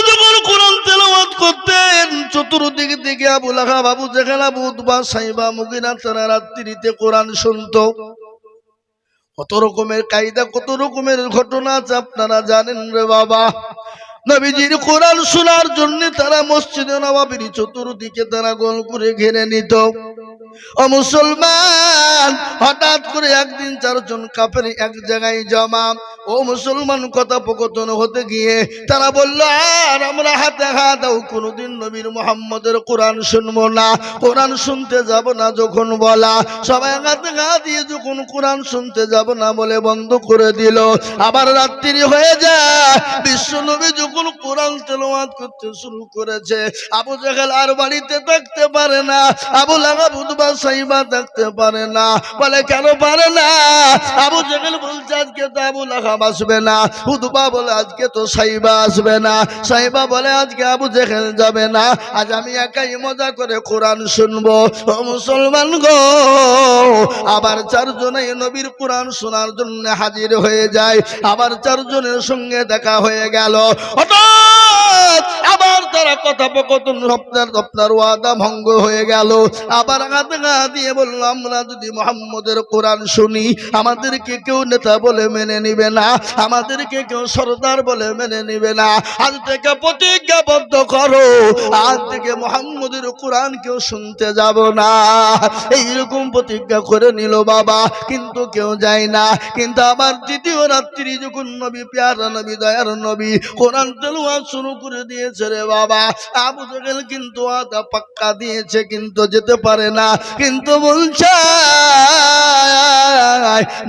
যখন কোরআন তেলাওয়াত করতেন চতুর্দিক থেকে আবু লাহাব, আবু জেহেল, আবু উতবা, সাইবা, মুগিরা তারা রাত্রিতে কোরআন শুনতো। কত রকমের কায়দা, কত রকমের ঘটনা আছে আপনারা জানেন রে বাবা। নবীজির কোরআন শোনার জন্য তারা মসজিদে নববীর চতুর্দিকে তারা গোল করে ঘিরে নিত। ও মুসলমান, হঠাৎ করে একদিন চারজন কাফের এক জায়গায় জমা। ও মুসলমান, কথোপকথন হতে গিয়ে তারা বলল, আর আমরা হাতে হাত দাও, কোনদিন নবীর মুহাম্মদের কোরআন শুনবো না, কোরআন শুনতে যাব না। যখন বলা, সবাই হাতে হাত দিয়ে যখন কোরআন শুনতে যাব না বলে বন্ধ করে দিল। আবার রাত্রি হয়ে যায়, বিশ্ব নবী যখন কোরআন তেলাওয়াত করতে শুরু করেছে, আবু জেহেল আর বাড়িতে থাকতে পারে না, আবু লাহাব, উতবা, সাইবা থাকতে পারে না। বলে কেন পারে না? আবু জেহেল বলছে আজকে তো আবু লাহাব আসবে না, উতবা বলে আজকে তো সাইবা আসবে না, সাইবা বলে আজকে আবু জেহেল যাবে না, আজ আমি একাই মজা করে কোরআন শুনবো। ও মুসলমান গো, আবার চারজনে নবীর কোরআন শোনার জন্য হাজির হয়ে যায়। আবার চারজনের সঙ্গে দেখা হয়ে গেল। আবার তারা কথোপকথন, আপনার ওয়াদা ভঙ্গ হয়ে গেল। আবার হাতে গা দিয়ে বলল, আমরা যদি মুহাম্মদের কোরআন শুনি, আমাদেরকে কেউ নেতা বলে মেনে নিবে না, আমাদেরকে কেউ সরদার বলে মেনে নিবে না। আজ থেকে প্রতিজ্ঞাবদ্ধ করো, আজ থেকে মুহাম্মদের কোরআন কেউ শুনতে যাব না। এইরকম প্রতিজ্ঞা করে নিল বাবা, কিন্তু কেউ যায় না। কিন্তু আবার দ্বিতীয় রাত্রি যখন নবী, প্যারা নবী, দয়ার নবী কোরআন তেলাওয়াত শুরু করে দিয়েছে রে বাবা, আবু জেহেল কিন্তু আদা পাক্কা দিয়েছে, কিন্তু যেতে পারে না। কিন্তু বলছে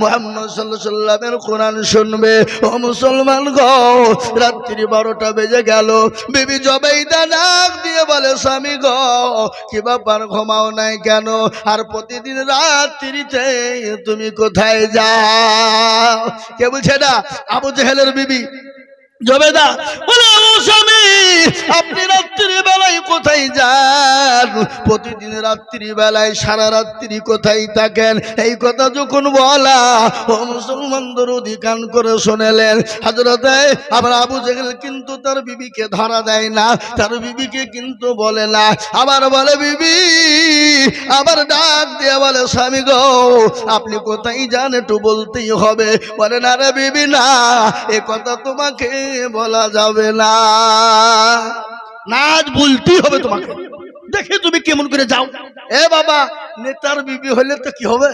মুহাম্মদ সাল্লাল্লাহু আলাইহি সাল্লামের কোরআন শুনবে। ও মুসলমান গো, রাত্রি 12টা বেজে গেল। বিবি জুবাইদা ডাক দিয়ে বলে, স্বামী গো, কি ব্যাপার, ঘুমাও নাই কেন? আর প্রতিদিন রাত্রিতে তুমি কোথায় যাও? কে বলছে না? আবু জেহেলের বিবি জুবাইদা বলে, ও স্বামী, আপনি রাত্রি বেলায় কোথায় যান? প্রতিদিন রাত্রি বেলায় সারা রাত্রি কোথায় থাকেন? এই কথা যখন বলা, ও মুসলমানদের অধিকান করে শুনেলেন। হযরত আবার আবু জেহেল কিন্তু তার বিবিকে ধরা দেয় না, তার বিবিকে কিন্তু বলে না। আবার বলে বিবি, আবার ডাক দিয়ে বলে, স্বামী গো, আপনি কোথায় যান একটু বলতেই হবে। বলে, না রে বিবি, না, এ কথা তোমাকে বলা যাবে না, নাচ বলতেই হবে তোমাকে, দেখে তুমি কেমন করে যাও। এ বাবা, নেতার বিবি হলে তো কি হবে?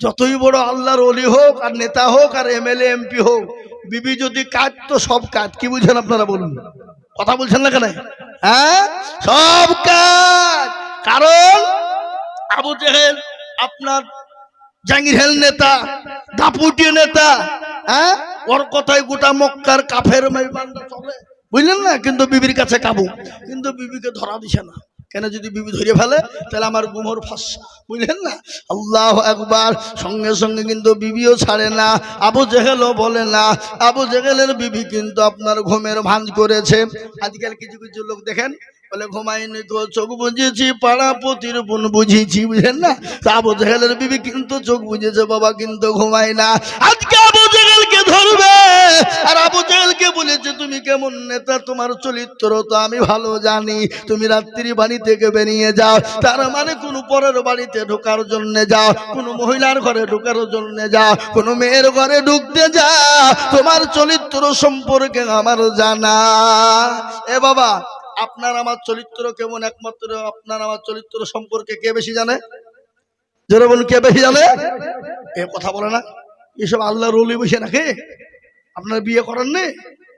যতই বড় আল্লাহর ওলি হোক, আর নেতা হোক, আর এমএলএ এমপি হোক, বিবি যদি কাজ তো সব কাজ। কি বুঝেন আপনারা বলুন? কথা বলছেন না কেন? সব কাজ। কারণ আবু জেহেল আপনার জাঙ্গিরহেল নেতা, দাপুটে নেতা, ওর কথায় গোটা মক্কার কাফের মেহমানরা চলে, বুঝলেন না? কিন্তু বিবির কাছে কাবু, কিন্তু বিবিকে ধরা দিছে না। কেন? যদি বিবি ধরে ফেলে তাহলে আমার গুমর ফাঁসা, বুঝলেন না? আল্লাহু আকবার। সঙ্গে সঙ্গে কিন্তু বিবিও ছাড়ে না, আবু জেহেলও বলে না। আবু জেহেলের বিবি কিন্তু আপনার ঘুমের ভাঁজ করেছে। আজকাল কিছু কিছু লোক দেখেন বলে, ঘুমাইনি গো, চোখ বুঝেছি, পাড়া পতির বোন বুঝেছি, বুঝলেন না? তা আবু জেহেলের বিবি কিন্তু চোখ বুঝেছে বাবা, কিন্তু ঘুমায় না। আজকে আবু জেহেলকে ধরবে, আর আবু জেহেলকে বলেছে, তুমি কেমন নেতা, তোমার চরিত্র তো আমি ভালো জানি। তুমি রাত্রি বাড়ি থেকে বেরিয়ে যাও, তার মানে কোনো পরের বাড়িতে ঢোকার জন্য যাও, কোনো মহিলার ঘরে ঢোকার জন্য যাও, কোনো মেয়ের ঘরে ঢুকতে যাও, তোমার চরিত্র সম্পর্কে আমার জানা। এ বাবা, আপনার আমার চরিত্র কেমন একমাত্র আপনার আমার চরিত্র সম্পর্কে কে বেশি জানে? যারা বলুন, কে বেশি জানে? এ কথা বলে না, এসব আল্লাহর ওলি বসে নাকি আপনার বিয়ে করেন নি?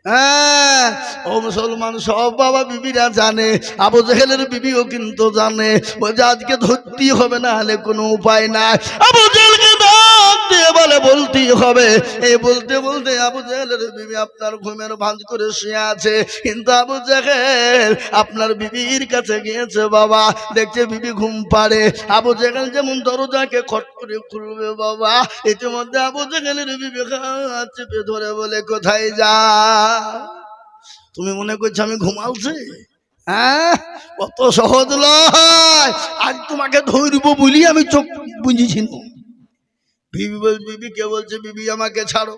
হ্যাঁ, ও মুসলমান, সব বাবা বিবিরা জানে। আবু জেহেলের বিবিও কিন্তু জানে। বলছে আজকে ধরতেই হবে, না হলে কোনো উপায় নাই। আবু জেহেলকে ডাক দিয়ে বলে, বলতেই হবে। এই বলতে বলতে আবু জেহেলের বিবি আপনার ঘুমের ভাঁজ করে শুয়ে আছে। কিন্তু আবু জেহেল আপনার বিবির কাছে গিয়েছে বাবা, দেখছে বিবি ঘুম পাড়ে। আবু জেহেল যেমন দরজাকে খট করে খুলবে বাবা, ইতিমধ্যে আবু জেহেলের বিবি হাত চেপে ধরে বলে, কোথায় যা? তুমি মনে করছো আমি ঘুমালছি? কত সহজ নয়। আজ তোমাকে ধরবো বলি আমি চোখ বুঝেছি। বিবি কে বলছে, বিবি আমাকে ছাড়ো,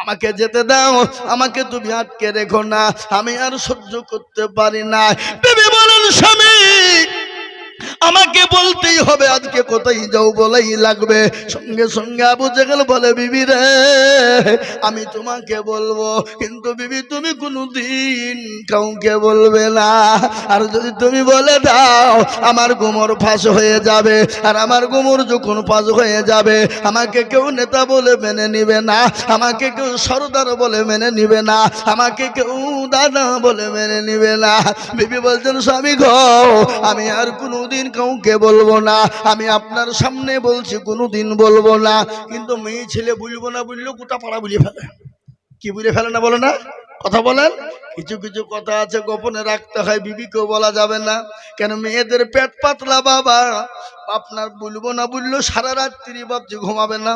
আমাকে যেতে দাও, আমাকে তুমি আটকে রেখো না, আমি আর সহ্য করতে পারি না। বিবি বলেন, স্বামী আমাকে বলতেই হবে, আজকে কোথায় যাও বলেই লাগবে। সঙ্গে সঙ্গে আবু জেহেল বলে, বিবি রে আমি তোমাকে বলবো, কিন্তু বিবি তুমি কোনোদিন কাউকে বলবে না, আর যদি তুমি বলে দাও আমার গোমর ফাঁস হয়ে যাবে, আর আমার গোমর যখন ফাঁস হয়ে যাবে আমাকে কেউ নেতা বলে মেনে নিবে না, আমাকে কেউ সর্দার বলে মেনে নিবে না, আমাকে কেউ দাদা বলে মেনে নিবে না। বিবি বলছেন, স্বামী গো আমি আর কোনোদিন কাউকে বলবো না, আমি আপনার সামনে বলছি কোনোদিন বলবো না। কিন্তু মেয়ে ছেলে বলবো না বললেও গোটা পাড়া বুঝে ফেলে। কি বুঝে ফেলে না বলে না? কথা বলেন। কিছু কিছু কথা আছে গোপনে রাখতে হয়, বিবিকেও বলা যাবে না। কেন? মেয়েদের পেট পাতলা বাবা, আপনার বলবো না বললেও সারা রাত্রি ভাবছি ঘুমাবে না,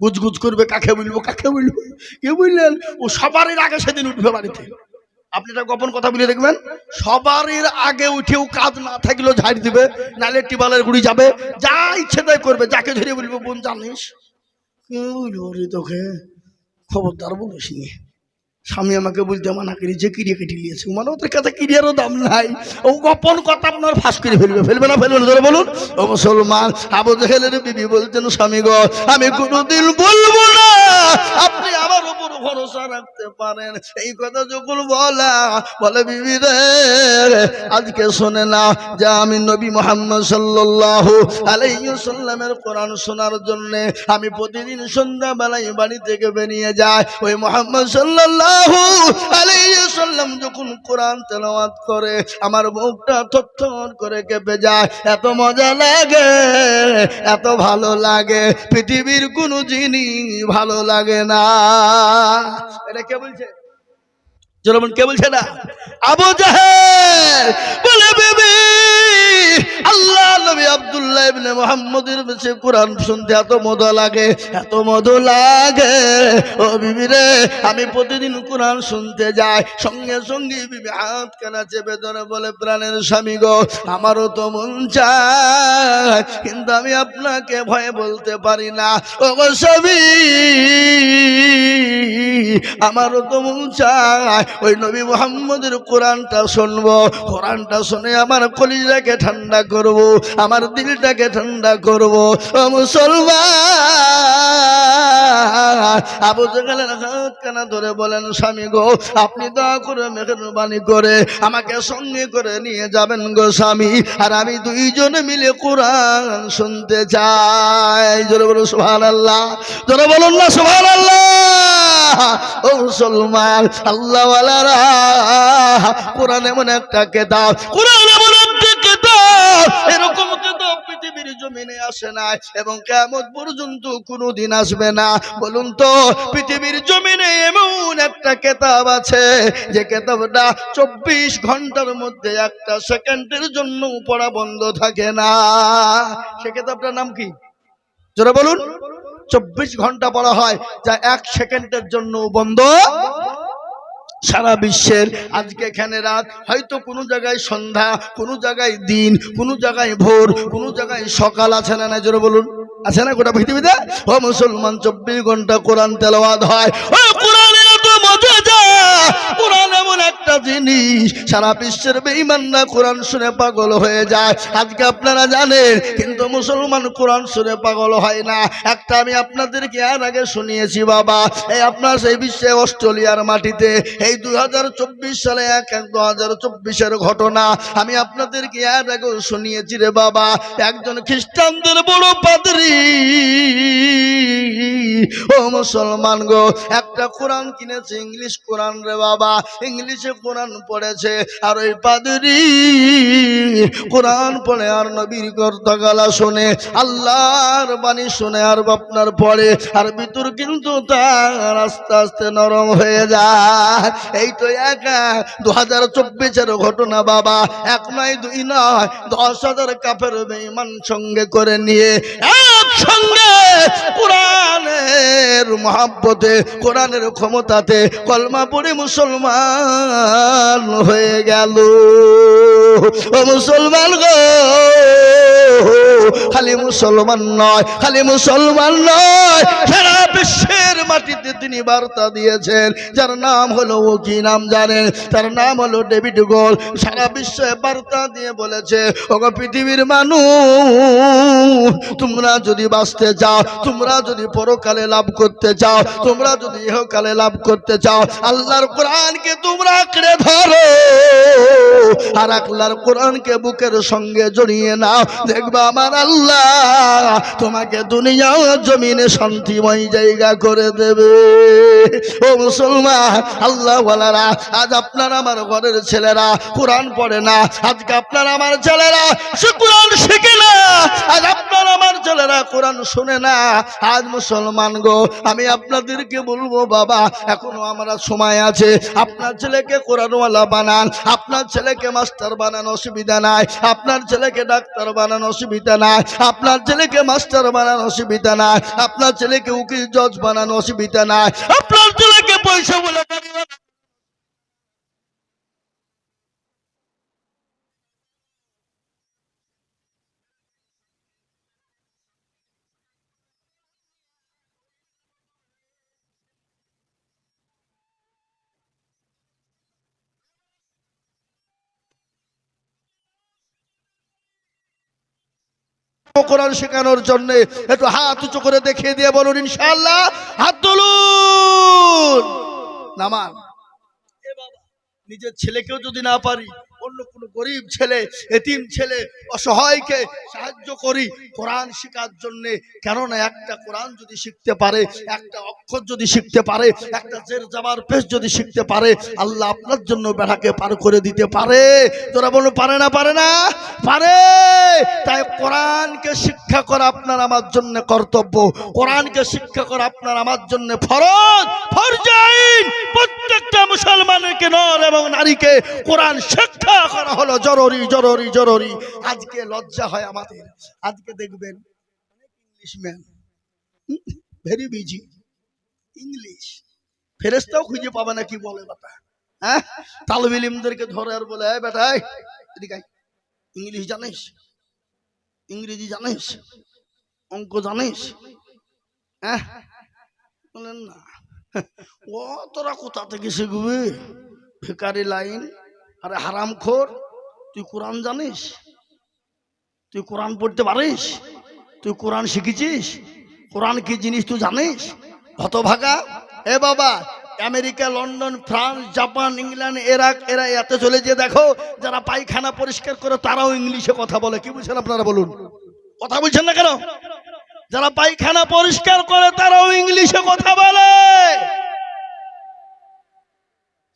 গুজগুজ করবে, কাকে বলবো কাকে বলবো। কে বুঝলেন? ও সবারই আগে সেদিন উঠবে বাড়িতে। আপনি একটা গোপন কথা বলে দেখবেন, সবারই আগে উঠেও কাজ না থাকলেও ঝাড় দিবে, নালে টিবালের গুড়ি যাবে, যা ইচ্ছে তাই করবে। যাকে ধরে বলবো, বোন জানিস কেউ তোকে খবরদার বলিস নি, স্বামী আমাকে বলতে মানা করি যে কিরিয়া কেটে নিয়েছে, মানে ওদের কাছে কিরিয়ারও দাম নাই। ও গোপন কথা আপনার ফাঁস করে ফেলবে না ফেলবে না? ধরে বলুন। ও মুসলমান, আবু জেহেলের বিবি বলছেন, স্বামী গো আমি কোনোদিন বলবো না, আপনি আমার উপর ভরসা রাখতে পারেন। এই কথা যখন বলে, বিবি রে আজকে শোনে না যে আমি নবী মুহাম্মদ সাল্লাল্লাহু আলাইহি ওয়াসাল্লামের কোরআন শোনার জন্য আমি প্রতিদিন সন্ধ্যাবেলায় বাড়ি থেকে বেরিয়ে যাই। ওই মুহাম্মদ সাল্লাল্লাহু আলাইহি ওয়াসাল্লাম যখন কোরআন তেলাওয়াত করে আমার বুকটা থরথর করে কেঁপে যায়, এত মজা লাগে, এত ভালো লাগে, পৃথিবীর কোনো জিনিস ভালো লাগে না। এটা কে বলছে? জনগণ কে বলছে না? আবু জাহেল বলে, বিবি আল্লাহ নবী আব্দুল্লাহ ইবনে মুহাম্মদের কাছে কোরআন শুনতে এত মজা লাগে, এত মজা লাগে। ও বিবি রে আমি প্রতিদিন কোরআন শুনতে যাই। সঙ্গে সঙ্গে বিবি হাত কানা চেপে ধরে বলে, প্রাণের স্বামী গো আমারও তো মন চায়, কিন্তু আমি আপনাকে ভয়ে বলতে পারি না। ও গো স্বামী আমারও তো মন চায় ওই নবী মুহাম্মদের কোরআনটা শুনবো, কোরআনটা শুনে আমার কলিজাকে ঠান্ডা করব, আমার দিলটাকে ঠান্ডা করব। ও মুসলমান, আবু জেহেলের হাত কানা ধরে বলেন, স্বামী গো আপনি দয়া করে মেহরবানি করে আমাকে সঙ্গে করে নিয়ে যাবেন গো স্বামী, আর আমি দুইজনে মিলে কোরআন শুনতে চাই। জোরে বলুন সুবহানাল্লাহ, জোরে বলুন না সুবহানাল্লাহ। ও মুসলমান, আল্লাহওয়ালারা, কোরআন এমন একটা কিতাব, কোরআন এমন একটা কিতাব, এরকম কিতাব পৃথিবীর জমিনে আসে না এবং কিয়ামত পর্যন্ত কোনোদিন আসবে না। বলুন তো পৃথিবীর জমিনে এমন একটা কিতাব আছে যে কিতাবটা 24 ঘন্টার মধ্যে একটা সেকেন্ডের জন্য পড়া বন্ধ থাকে না? সে কিতাবটার নাম কি? জোরে বলুন। 24 ঘন্টা পড়া হয়, যা 1 সেকেন্ডের জন্য বন্ধ। সারা বিশ্বের আজকে এখানে রাত, হয়তো কোনো জায়গায় সন্ধ্যা, কোনো জায়গায় দিন, কোনো জায়গায় ভোর, কোনো জায়গায় সকাল, আছে না? জোরে বলুন, আছে না গোটা পৃথিবীতে? ও মুসলমান, 24 ঘন্টা কোরআন তেলাওয়াত হয়। ও কোরআনের এত মজা, কোরআন এমন একটা জিনিস, সারা বিশ্বের বেঈমানরা কোরআন শুনে পাগল হয়ে যায়। আজকে আপনারা জানেন, কিন্তু মুসলমান কোরআন শুনে পাগল হয় না। একটা আমি আপনাদেরকে আর আগে শুনিয়েছি বাবা, এই আপনার সেই বিশ্বে অস্ট্রেলিয়ার মাটিতে এই 2024 সালে 1/1/2024 ঘটনা আমি আপনাদেরকে আর আগে শুনিয়েছি রে বাবা। একজন খ্রিস্টানদের বড় পাদ্রী, ও মুসলমান গো, একটা কোরআন কিনেছে, ইংলিশ কোরআন রে বাবা, ইংলিশে কোরআন পড়েছে। আর ওই পাদ্রী কোরআন পড়ে আর নবীর কথা শোনে, আল্লাহর বাণী শুনে আর আপনার পড়ে, আর ভিতর কিন্তু তার আস্তে আস্তে নরম হয়ে যায়। এই তো 2024-এর ঘটনা বাবা, 1 নয় 2 নয়, 10,000 কাফের বেঈমান সঙ্গে করে নিয়ে একসঙ্গে কোরআনের মহব্বতে, কোরআনের ক্ষমতাতে কলমা পড়ে মুসলমান হয়ে গেল। ও মুসলমান গো, খালি মুসলমান নয়, খালি মুসলমান নয়, সারা বিশ্বের মাটিতে তিনি বার্তা দিয়েছেন। যার নাম হলো, ও কি নাম জানেন? তার নাম হলো ডেভিড গোল। সারা বিশ্বে বার্তা দিয়ে বলেছে, ওগো পৃথিবীর মানুষ, তোমরা যদি বাঁচতে চাও, তোমরা যদি পরকালে লাভ করতে চাও, তোমরা যদি ইহকালে লাভ করতে চাও, আল্লাহর কোরআনকে তোমরা আঁকড়ে ধরো আর আল্লাহর কোরআনকে বুকের সঙ্গে জড়িয়ে নাও। দেখবা আমার আল্লাহ তোমাকে দুনিয়া ও জমিনে শান্তিময় জায়গা করে দেবে। ও মুসলমান, আল্লাহ ওয়ালারা, আজ আপনার আমার ঘরের ছেলেরা কোরআন পড়ে না, আজকে আপনার আমার ছেলেরা সে কোরআন শিখে না, আজ আপনার আমার ছেলেরা কোরআন শুনে না। আজ মুসলমান গো, আমি আপনাদেরকে বলবো, বাবা এখনো আমরা সময় আছে। আপনার ছেলেকে কোরআনওয়ালা বানান, আপনার ছেলেকে মাস্টার বানান, অসুবিধা নাই। আপনার ছেলেকে ডাক্তার বানান, অসুবিধা নাই। আপনার ছেলেকে মাস্টার বানান, অসুবিধা নাই। আপনার ছেলেকে উকিল জজ বানান, অসুবিধা নাই। আপনার ছেলেকে পয়সা বলে কোরআন শেখানোর জন্য একটু হাত উঁচু করে দেখিয়ে দিয়ে বলুন ইনশাআল্লাহ। হাত তুলুন। নামান। নিজের ছেলেকেও যদি না পারি, অন্য কোনো গরিব ছেলে, এতিম ছেলে, অসহায়কে সাহায্য করি কোরআন শেখার জন্য। কেননা একটা কোরআন যদি শিখতে পারে, একটা অক্ষর যদি শিখতে পারে, একটা জের জামার পেশ যদি শিখতে পারে, আল্লাহ আপনার জন্য বেড়াকে পার করে দিতে পারে। তোরা বলো পারে না? পারে না? পারে। তাই কোরআনকে শিক্ষা করা আপনার আমার জন্য কর্তব্য, কোরআনকে শিক্ষা করা আপনার আমার জন্য ফরজ, ফরজ আইন। প্রত্যেকটা মুসলমানকে, নর এবং নারীকে কোরআন শিক্ষা করা হলো জরুরি, জরুরি, জরুরি। আজকে লজ্জা হয় আমাদের, আজকে দেখবেন ইংলিশম্যান ভেরি বিজি, ইংলিশ ফেরেশতাও খুঁজে পাবে না কি বলে বেটা। হ্যাঁ, তালিব ইলমদেরকে ধরে আর বলে, এই বেটা এদিকে আয়, ইংলিশ জানিস? ইংরেজি জানিস? অঙ্ক জানিস? হ্যাঁ, বলেন না। ও তোরা কোথা থেকে শিখবে? ভিখারি লাইন। আরে হারামখোর, তুই কোরআন জানিস? তুই কোরআন পড়তে পারিস? তুই কোরআন শিখেছিস? কোরআন কি জিনিস তুই জানিস? হতভাগা। এ বাবা, America, London, France, Japan, England, Iraq, এরা এতে চলে যে দেখো, যারা পায়খানা পরিষ্কার করে তারাও ইংলিশে কথা বলে। কি বুঝছেন আপনারা বলুন? কথা বলছেন না কেন? যারা পায়খানা পরিষ্কার করে তারাও ইংলিশে কথা বলে।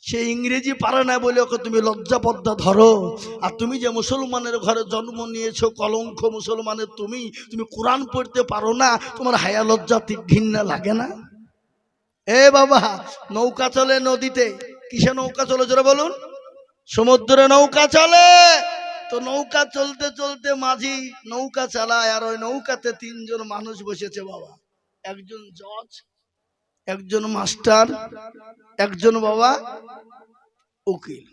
সে ইংরেজি পারে না বলে ওকে তুমি লজ্জা পদ্মা ধরো। আর তুমি যে মুসলমানের ঘরে জন্ম নিয়েছো, কলঙ্ক মুসলমানের, তুমি কোরআন পড়তে পারো না, তোমার হায়া লজ্জা ঘৃণা লাগে না? এ বাবা, নৌকা চলে নদীতে, কিসে নৌকা চলে জোরে বলুন? সমুদ্রে নৌকা চলে। তো নৌকা চলতে চলতে মাঝি নৌকা চালায়, আর ওই নৌকাতে তিনজন মানুষ বসেছে বাবা। একজন জজ, একজন মাস্টার, একজন বাবা উকিল।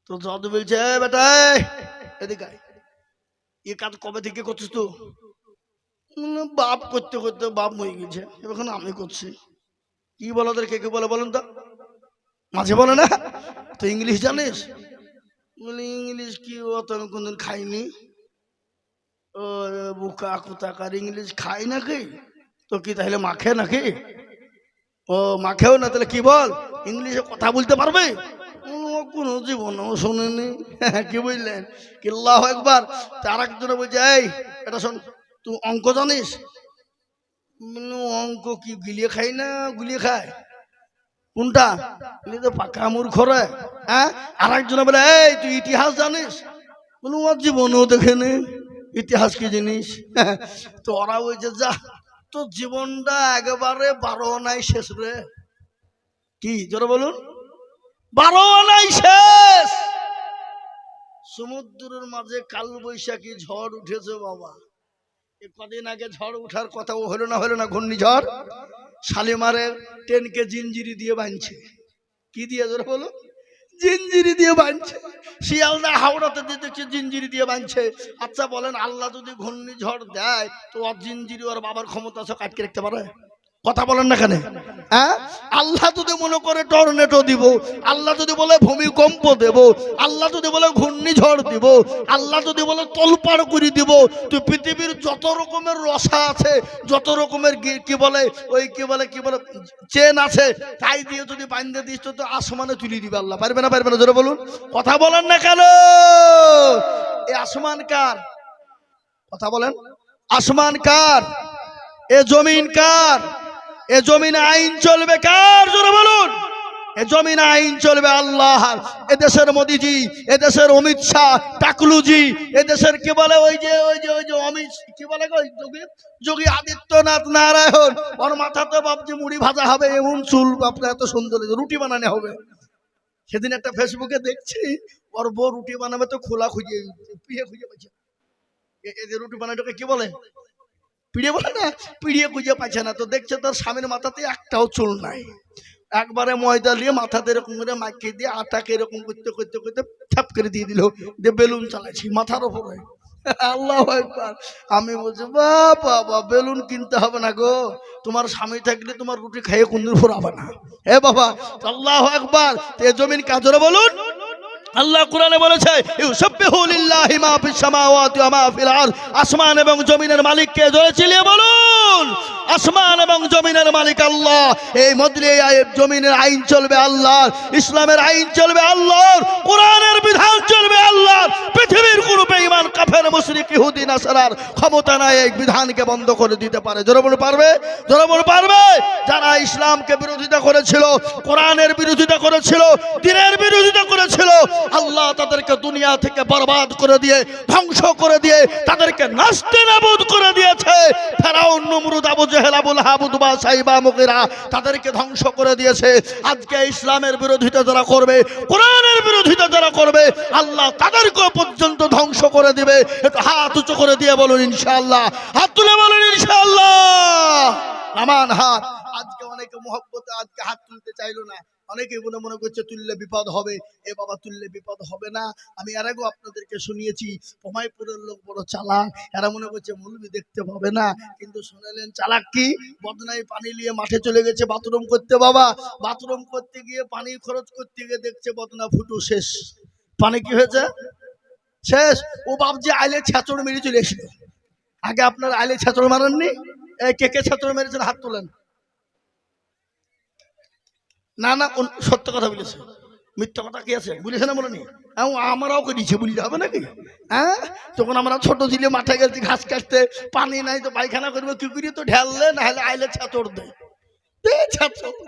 তো জজ বলছে, বেটা এদিকে এ কাজ কবে থেকে করছিস? তো বাপ করতে করতে বাপ মরে গেছে, এখন আমি করছি। কি বলো ওদের, কে কে বলে বলেন তো? মাঝে বলে না। তো ইংলিশ জানিস? বলি ইংলিশ কি, ও তো আমি কোনদিন খাইনি। ও বুকা কোথাকার, ইংলিশ খাই নাকি? তো কি তাহলে মাখে নাকি? ও মাখেও না, তাহলে কি বল, ইংলিশে কথা বলতে পারবে? কোনো জীবনও শোনেনি। কি বুঝলেন? কি আল্লাহু আকবার। তার একজনে বলছে, এই এটা শোন, তুই অঙ্ক জানিস? অঙ্ক কি গিলিয়ে খাই না গুলিয়ে খায়? কোনটা? তো পাকা মূর্খ রে। হ্যাঁ। আর একজনে বলে, এই তুই ইতিহাস জানিস? বলুন ওর জীবনেও দেখেনি ইতিহাস কি জিনিস। তো ওরা বলছে, যা তো জীবনটা একেবারে 12 আনাই শেষ রে। কি জোরে বলুন? 12 আনাই শেষ। সমুদ্রের মাঝে কাল বৈশাখী ঝড় উঠেছে বাবা, কদিন আগে ঝড় উঠার কথা হলো না ঘূর্ণিঝড়। শালিমারের ট্রেনকে জিঞ্জিরি দিয়ে বাঁধছে। কি দিয়ে ধরে বলো? জিঞ্জিরি দিয়ে বাঁধছে। শিয়ালদা হাওড়াতে দেখছি জিঞ্জিরি দিয়ে বাঁধছে। আচ্ছা বলেন, আল্লাহ যদি ঘূর্ণিঝড় দেয় তো ওর জিঞ্জিরি ওর বাবার ক্ষমতা আছে আটকে রাখতে পারে? কথা বলেন না কেন? হ্যাঁ, আল্লাহ যদি মনে করে টর্নেডো দিব, আল্লাহ যদি বলে ভূমিকম্প দেব, আল্লাহ যদি বলে ঘূর্ণিঝড় দিব, আল্লাহ যদি বলে তোলপাড় করে দিব, তো পৃথিবীর যত রকমের রসা আছে, যত রকমের কি বলে চেন আছে, তাই দিয়ে যদি বাঁধে দিস তো আসমানে তুলে দিবে আল্লাহ। পারবে না পারবে না? জোরে বলুন। কথা বলেন না কেন? এই আসমান কার? কথা বলেন। আসমান কার? এ জমিন কার? এ জমিনে আইন চলবে কার? জোরে বলুন। এ জমিনে আইন চলবে আল্লাহ। এদেশের মোদিজি, এদেশের অমিত শাহ, টাকলুজি, এদেশের কি বলে ওই যে অমিত কি বলে যোগী আদিত্যনাথ নারায়ণ, ওর মাথাতে বাপজি মুড়ি ভাজা হবে, এমন চুল বাপরা এত সুন্দর, রুটি বানানো হবে। সেদিন একটা ফেসবুকে দেখছি, ওর বউ রুটি বানাবে তো খোলা খুঁজে পাচ্ছে। এই যে রুটি বানানোটাকে কি বলে? পিড়ে বলে না? পিড়িয়ে খুঁজে পাচ্ছে না, তো দেখছে তার স্বামীর মাথাতে একটাও চুল নাই। একবারে ময়দা দিয়ে মাথাতে এরকম করে মাখিয়ে দিয়ে আটাকে এরকম করতে করতে করতে ঠাপ করে দিয়ে দিল, দিয়ে বেলুন চালাচ্ছি মাথার উপরে। আল্লাহু আকবার। আমি বলছি বাবা, বেলুন কিনতে হবে না গো, তোমার স্বামী থাকলে তোমার রুটি খাইয়ে কোনদিন ফুরাবে না। হে বাবা, আল্লাহু আকবার। এ জমিন কাজরে বলুন। আল্লাহ কোরআনে বলেছে, ইউসাব্বিহু লিল্লাহি মা ফিস সামাওয়াতি ওয়া মা ফিল আরদ। আসমান এবং জমিনের মালিক কে? জোরে চিল্লিয়ে বলুন। আসমান এবং জমিনের মালিক আল্লাহ। এই মধ্যে জমিনের আইন চলবে আল্লাহর, ইসলামের আইন চলবে আল্লাহর, কোরআনের বিধান চলবে আল্লাহর। পৃথিবীর কোন বেঈমান কাফের মুশরিক ইহুদি নাসারার ক্ষমতা নাই এই বিধানকে বন্ধ করে দিতে পারে। জোরে বলুন পারবে? জোরে বলুন পারবে? যারা ইসলামকে বিরোধিতা করেছিল, কোরআনের বিরোধিতা করেছিল, দ্বীনের বিরোধিতা করেছিল, আল্লাহ তাদেরকে দুনিয়া থেকে বরবাদ করে দিয়ে, ধ্বংস করে দিয়ে, তাদেরকে নাস্তিনাবুদ করে দিয়েছে। ফেরাউন, নমরুদ, আবু জেহেল, আবু লাহাব, উতবা, সাইবা, মুগীরা, তাদেরকে ধ্বংস করে দিয়েছে। আজকে ইসলামের বিরোধিতা যারা করবে, কোরআনের বিরোধিতা যারা করবে, আল্লাহ তাদেরকে পর্যন্ত ধ্বংস করে দিবে। একটু হাত উঁচু করে দিয়ে বলুন ইনশাআল্লাহ। হাত তুলে বলুন ইনশাআল্লাহ। নামান হাত। আজকে অনেকে মহব্বতে আজকে হাত তুলতে চাইলো না। অনেকেই মনে করছে তুললে বিপদ হবে। এ বাবা, তুললে বিপদ হবে না। আমি এর আগেও আপনাদেরকে শুনিয়েছি, পমাইপুরের লোক বড় চালাক। এরা মনে করছে মৌলবি দেখতে পাবে না, কিন্তু শুনেলেন চালাক কি? বদনায় পানি নিয়ে মাঠে চলে গেছে বাথরুম করতে। বাবা, বাথরুম করতে গিয়ে পানি খরচ করতে গিয়ে দেখছে বদনা ফুটো শেষ। পানি কি হয়েছে? শেষ। ও বাপজি আইলে ছাঁচড় মেরে চলে এসেছিল। আগে আপনার আইলে ছাঁচড় মারেননি? কে কে ছাঁচড় মেরেছেন হাত তোলেন। না না, সত্য কথা বলেছে, মিথ্যা কথা কি আছে? বলেছে না বলেনি? আমরাও করেছি, বললে হবে নাকি? হ্যাঁ, তখন আমরা ছোট ছিলে মাঠে গেছি ঘাস কাটতে, পানি নাই তো পায়খানা করবো কি করি, তো ঢেললে না হলে আইলে ছাঁচড় দেয়।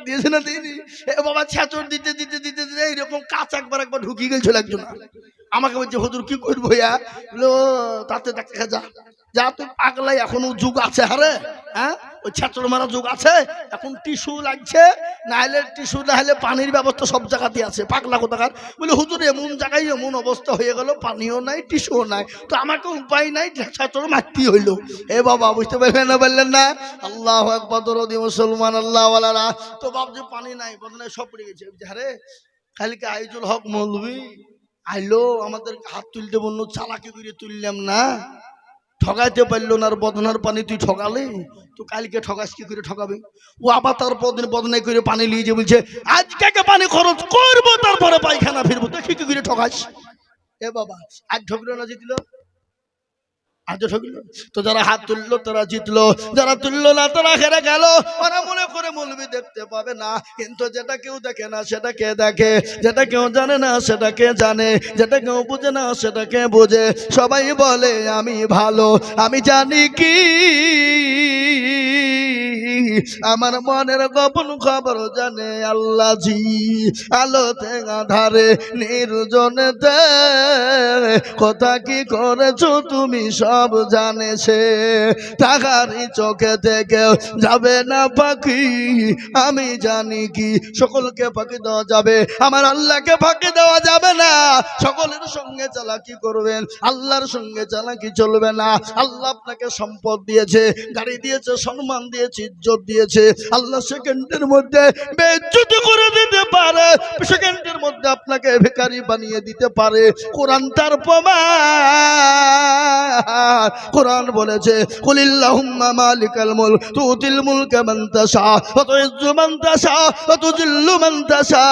দিয়েছে না দিইনি? এ বাবা, ছাঁচড় দিতে দিতে দিতে দিতে এইরকম কাঁচ একবার ঢুকিয়ে গেছিল একজন। আমাকে বলছে হুজুর কি করবো? তাতে দেখা যা তুই পাগলাই, এখনো যুগ আছে। হারে হ্যাঁ, ওই ছাত্র মারা যুগ আছে। এখন টিস্যু লাগছে, না হলে টিস্যু না হলে পানির ব্যবস্থা সব জায়গাতে আছে। পাগলা কোথাকার। বলে হুজুর এমন জায়গায় এমন অবস্থা হয়ে গেল, পানিও নাই টিস্যুও নাই, তো আমাকে উপায় নাই, ছাত্র মারতে হইলো। এ বাবা, বুঝতে পারলেন না? বললেন না? আল্লাহ আকবার। দরদি মুসলমান আল্লাহ ওয়ালারা, তো বাবজি পানি নাই, বদনায় সব পড়ে গেছে। আরে কালকে আইজুল হক মৌলভী আইলো, আমাদের হাত তুলতে বললো, চালাকি করে তুললাম না, ঠগাইতে পারলো না। আর বদনার পানি তুই ঠগালে, তো কালকে ঠগাস কি করে ঠকাবে? ও আবার তার বদনাই করে পানি নিয়ে যে বলছে আজকে পানি খরচ করবো, তারপরে পায়খানা ফিরবো, দেখি কি করে ঠগাস। এ বাবা, আজ ঠকলো না জিতলো? আজ ঠকলো। তো যারা হাত তুললো তারা জিতলো, যারা তুললো না তারা হেরে গেল। ওরা মনে করে মৌলবি দেখতে পাবে না, কিন্তু যেটা কেউ দেখে না সেটা কে দেখে, যেটা কেউ জানে না সেটা কে জানে, যেটা কেউ বুঝে না সেটা কে বোঝে। সবাই বলে আমি ভালো, আমি জানি কি আমার মনের গোপন খবর জানে আল্লাহ জি। আলোতে আধারে নির্জনেতে কথা কি করেছো তুমি সব জানেছে। তাহারি চোখে থেকে যাবে না পাখি, আমি জানি কি সকলকে ফাঁকি দেওয়া যাবে, আমার আল্লাহকে ফাঁকি দেওয়া যাবে না। সকলের সঙ্গে চালাকি করবেন, আল্লাহর সঙ্গে চালাকি চলবে না। আল্লাহ আপনাকে সম্পদ দিয়েছে, গাড়ি দিয়েছে, সম্মান দিয়েছে, ইজ্জত দিয়েছে। আল্লাহ সেকেন্ডের মধ্যে বেইজ্জতি করে দিতে পারে, সেকেন্ডের মধ্যে আপনাকে ভিখারি বানিয়ে দিতে পারে। কোরআন তার প্রমাণ। কোরআন বলেছে কুলিল্লাহুম্মা মালিকাল মুলক তুতিল মুলকা মান তাশা ওয়া তুইজ্জু মান তাশা ওয়া তুযিল্লু মান তাশা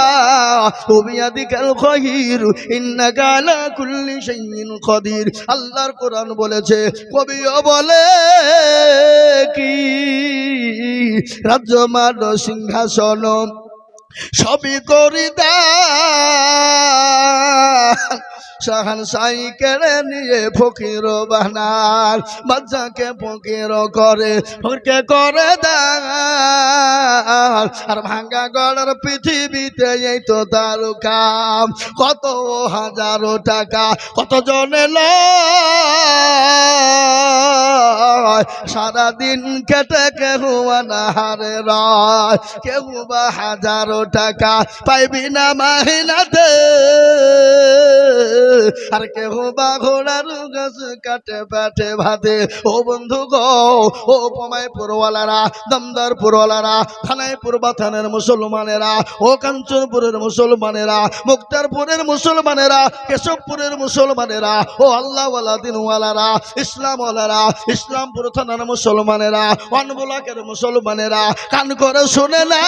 ওয়া বিয়াদিকাল খায়র ইন্নাকা আলা কুল্লি শাইইন কাদির। আল্লাহর কোরআন বলেছে, কবিও বলে কি রাজ্য মান সিংহাসন সবই করি দান, শাহান সাই কেড়ে নিয়ে ফকির বানার, বাচ্চাকে ফকির করে ফকিরকে করে দান। আর ভাঙ্গা গড়ার পৃথিবীতে এই তো তার কাম, কত হাজারো টাকা কত জনে লয়, সারাদিন কেটে কেহ আনাহারে রয়, কেউ বা হাজারো টাকা পাইবি না মাহিনাতে, আর কেহ বা ঘোড়ার গাছ কাটে পেটে ভাতে। ও বন্ধু গো, ও পমায় পুরওয়ালারা, দমদার পুরওয়ালারা, থানাইপুর বাথানের মুসলমানেরা, ও কাঞ্চনপুরের মুসলমানেরা, মুক্তারপুরের মুসলমানেরা, কেশবপুরের মুসলমানেরা, ও আল্লাহওয়ালা দিনওয়ালারা, ইসলামওয়ালারা, ইসলামপুর থানার মুসলমানেরা, অনবলাকের মুসলমানেরা, কান করে শুনে না।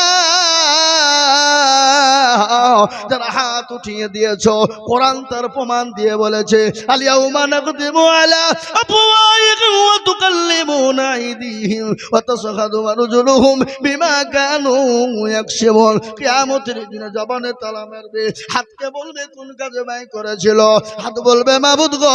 যারা হাত উঠিয়ে দিয়েছো, কোরআন তার প্রমাণ দিয়ে বলেছে, আলিয়াউমা নাকদিমু আলা আফওয়াহিহিম ওয়া তুকাল্লিমুনা আইদিহিম ওয়া তাশহাদু আরজুলুহুম বিমা কানু ইয়াকসিবুন। কিয়ামতের দিনে জবানে তালা মারবে, হাতকে বলবে কোন কাজে ব্যয় করেছিল, হাত বলবে মাবুদ গো,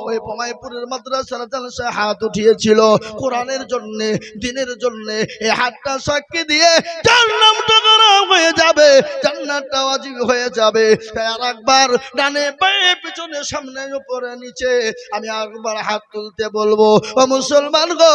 ওই পমাইপুরের মাদ্রাসার জালসা হাত উঠিয়েছিল কোরআনের জন্য, দ্বীনের জন্য, এই হাতটা সাক্ষী দিয়ে যার নামটা খারাপ হয়ে যাবে, জান্নাতটা ওয়াজিব হয়ে যাবে। তাই আর একবার ডানে বাঁয়ে পিছনে সামনে উপরে নিচে আমি একবার হাত তুলতে বলবো। ও মুসলমান গো,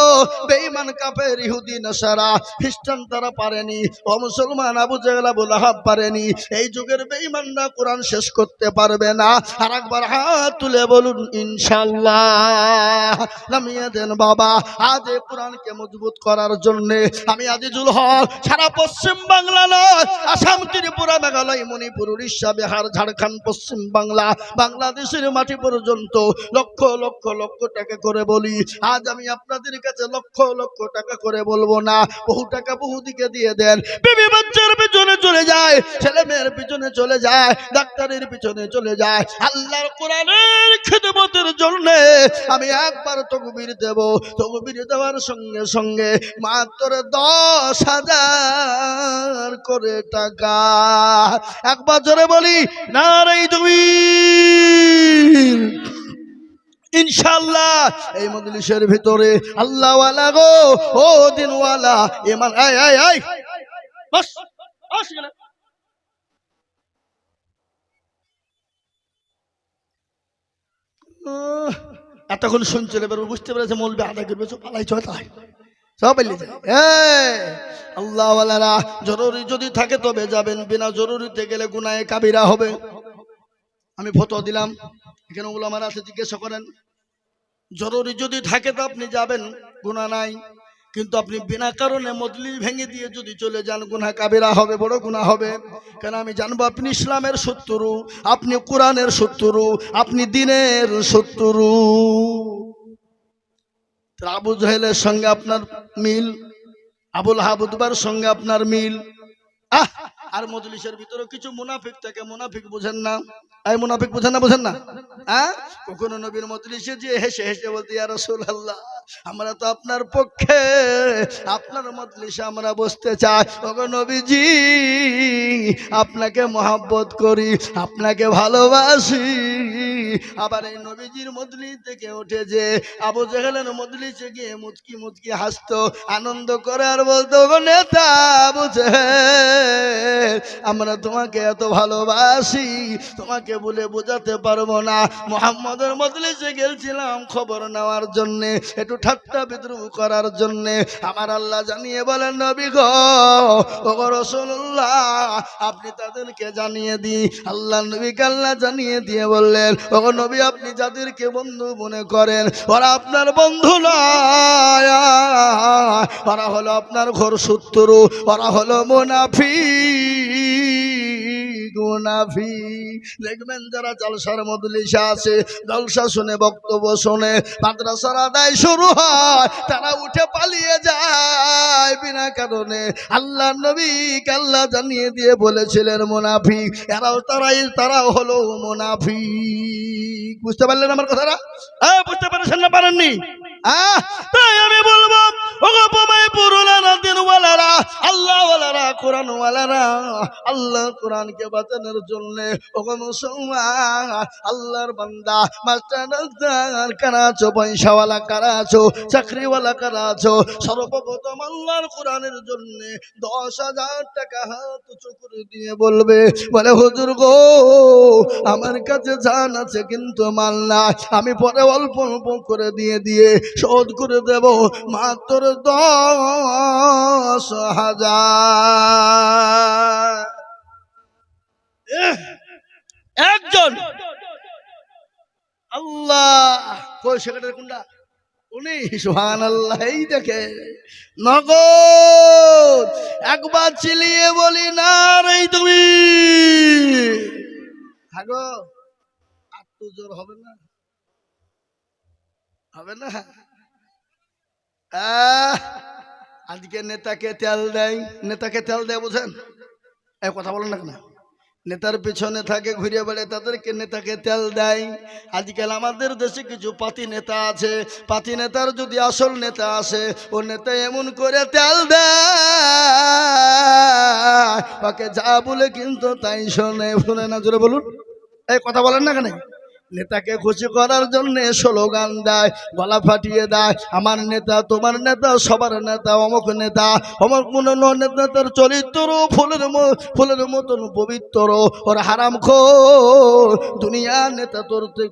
বেঈমান কাফের ইহুদি নাসারা খ্রিস্টান তারা পারেনি, ও মুসলমান আবু জেহেল আবু লাহাব পারেনি, এই যুগের বেঈমানরা কোরআন শেষ করতে পারবে না। আর একবার হাত তুলে বলুন ইনশাআল্লাহ। নামিয়ে দেন বাবা, আজ এই কোরআনকে মজবুত করার জন্য আমি আজিজুল হক সারা পশ্চিম বাংলা নয়, আসাম, ত্রিপুরা, মেঘালয়, মণিপুর, উড়িষ্যা, বিহার, ঝাড়খণ্ড, পশ্চিম বাংলা, বাংলাদেশের মাটি পর্যন্ত লক্ষ লক্ষ লক্ষ টাকা করে বলি। আজ আমি আপনাদের কাছে লক্ষ লক্ষ টাকা করে বলবো না, বহু টাকা বহু দিকে দিয়ে দেন। বিবি বাচ্চার পিছনে চলে যায়, ছেলে মেয়ের পিছনে চলে যায়, ডাক্তারের পিছনে চলে যায়, আল্লাহর কোরআনের খিদমতের জন্য আমি একবার তাকবীর দেব। তাকবীর দেওয়ার সঙ্গে সঙ্গে মাত্র 10,000 করে টাকা। একবার জোরে বলি নারে তাকবীর। ইনশাআল্লাহ এই মজলিসের ভিতরে আল্লাহওয়ালা গো, ও দিনওয়ালা, ইমান আয় আয় আয় বস বস এখানে। এতক্ষণ শুনছিল, এবার বুঝতে পেরেছে মৌলবি আদায় করবে, সব পালাই চয় তাই সব পালিয়ে যায়। আল্লাহওয়ালারা জরুরি যদি থাকে তবে যাবেন, বিনা জরুরিতে গেলে গুনাহে কাবিরা হবে। আমি ফতোয়া দিলাম, এখানে উলামারা আছে, জিজ্ঞাসা করেন। জরুরি যদি থাকে তো আপনি যাবেন, গুনাহ নাই। কিন্তু আপনি বিনা কারণে মজলিস ভেঙে দিয়ে যদি চলে যান, গুনাহ কাবিরা হবে, বড় গুনাহ হবে। কেন আমি জানবো আপনি ইসলামের শত্রু, আপনি কোরআনের শত্রু, আপনি দ্বীনের শত্রু। আবু জাহেলের সঙ্গে আপনার মিল, আবুল হাবুদবার সঙ্গে আপনার মিল। আর মজলিসের ভিতরে কিছু মুনাফিক থাকে, মুনাফিক বুঝেন না, এই মুনাফিক বুঝেন না, বুঝেন না? কখনো নবীর মজলিসে যে হেসে হেসে বলতে, ইয়া রাসূলুল্লাহ, আমরা তো আপনার পক্ষে, আপনার মজলিসে আমরা বসতে চাই। ওগো নবীজি, আপনাকে মহব্বত করি, আপনাকে ভালোবাসি। আবার এই নবীজির মজলিস থেকে উঠে যে আবু জেহেলের মজলিসে গিয়ে মুচকি মুচকি হাসতো, আনন্দ করে আর বলতো, গো নেতা আবু জেহেল, আমরা তোমাকে এত ভালোবাসি, তোমাকে বলে বোঝাতে পারবো না। মুহাম্মদের মজলিসে গেছিলাম খবর নেওয়ার জন্যে, একটু ঠাট্টা বিদ্রুপ করার জন্যে। আমার আল্লাহ জানিয়ে বলেন, নবী গো, ওগো রাসূলুল্লাহ, আপনি তাদেরকে জানিয়ে দিই। আল্লাহ নবীকে আল্লাহ জানিয়ে দিয়ে বললেন, ওগো নবী, আপনি যাদেরকে বন্ধু মনে করেন ওরা আপনার বন্ধু নয়, ওরা হলো আপনার ঘর শত্রু, ওরা হলো মুনাফিক। দেখবেন যারা জলসার মজলিসে আছে, জলসা শুনে, বক্তব্য শুনে, মাদ্রাসার আদায় শুরু হয়, তারা উঠে পালিয়ে যায় বিনা কারণে। আল্লাহ নবী আল্লাহ জানিয়ে দিয়ে বলেছিলেন মুনাফিক। তারাও হলো মুনাফিক। বুঝতে পারলেন আমার কথাটা? বুঝতে পারছেন না পারেননি? তাই আমি বলবো, আল্লাহ ওয়ালারা, কোরআন ওয়ালারা, আল্লাহ কোরআনকে বাঁচানোর জন্য ওগো মুসলমান, আল্লাহর বান্দা, মাস্টার কারা আছো, পয়সাওয়ালা কারা আছো, চাকরিওয়ালা কারা আছো, সর্বপ্রথম আল্লাহর কোরআনের জন্য 10,000 টাকা হাত উঁচু করে দিয়ে বলবে, বলে হুজুর গো, আমার কাছে জান আছে কিন্তু মাল না, আমি পরে অল্প অল্প করে দিয়ে শোধ করে দেব মাত্র 10,000। একজন আল্লাহ কই সেক্রেটারি কোনটা? উনি। সুবহানাল্লাহ। এই দেখে নগদ একবার চিলিয়ে বলি না রে তুমি। হাগো আর তো জোর হবে না, হবে না। আজকে নেতাকে তেল দেয়, নেতাকে তেল দেয়, বোঝেন? এই কথা বলেন না কেন? নেতার পেছনে থাকে, ঘুরে বেড়ে, তাদেরকে নেতাকে তেল দেয়। আজকাল আমাদের দেশে কিছু পাতি নেতা আছে, পাতি নেতার যদি আসল নেতা আসে, ও নেতা এমন করে তেল দেয়, ওকে যা বলে কিন্তু তাই শোনে না। জোরে বলুন, এই কথা বলেন না কেন? নেতাকে খুশি করার জন্য স্লোগান দেয়, গলা ফাটিয়ে দেয়, আমার নেতা, তোমার নেতা, সবার নেতা, অমুক নেতা, অমুক নেতার চরিত্র ফুলের মতন পবিত্র, ওর হারামখোর। দুনিয়া নেতা